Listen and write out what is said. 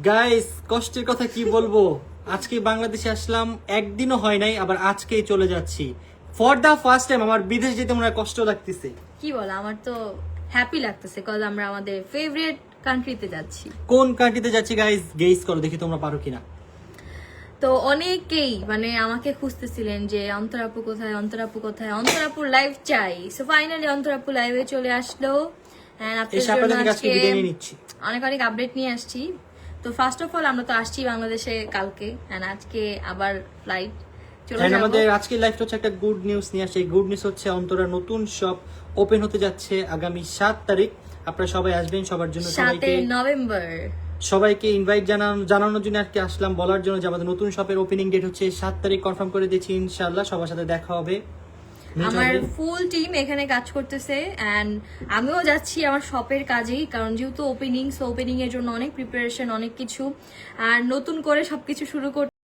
Guys কষ্টের কথা কি বলবো, আজকে বাংলাদেশে আসলাম, একদিনও হয় নাই, আবার আজকেই চলে যাচ্ছি। ফর দা ফার্স্ট টাইম আমার বিদেশ যেতে মনে হয় কষ্ট লাগতেছে। কি বলো, আমার তো হ্যাপি লাগতেছে কজ আমরা আমাদের ফেভারিট কান্ট্রিতে যাচ্ছি। কোন কান্ট্রিতে যাচ্ছি গাইস, গেস করো দেখি তোমরা পারো কিনা। তো অনেকেই মানে আমাকে খুঁজতেছিলেন যে অন্তরাপু কোথায়, অন্তরাপু কোথায়, অন্তরাপুর লাইভ চাই। সো ফাইনালি অন্তরাপু লাইভে চলে আসলো। And আপনাদের এসে আপনাদের জন্য থেকে আজকে বিদায় নিয়ে নিচ্ছি। অনেক অনেক আপডেট নিয়ে আসছি। তো ফার্স্ট অফ অল আমরা তো আসছি বাংলাদেশে কালকে, এন্ড আজকে আবার ফ্লাইট চলে And যাবো। আমাদের আজকের লাইফটা হচ্ছে একটা গুড নিউজ নিয়ে আসছে। এই গুড নিউজ হচ্ছে অন্তরা নতুন শপ ওপেন হতে যাচ্ছে আগামী 7 তারিখ। আপনারা সবাই আসবেন, সবার জন্য 7 নভেম্বর। সবাইকে ইনভাইট জানানোর জন্য আজকে আসলাম, বলার জন্য যে আমাদের নতুন শপের ওপেনিং ডেট হচ্ছে 7 তারিখ কনফার্ম করে দিয়েছি। ইনশাআল্লাহ সবার সাথে দেখা হবে। আমার ফুল টিম এখানে কাজ করতেছে এন্ড আমিও যাচ্ছি আমার শপের কাজেই, কারণ যেহেতু ওপেনিং, সো ওপেনিং এর জন্য অনেক প্রিপারেশন, অনেক কিছু, আর নতুন করে সবকিছু শুরু করতে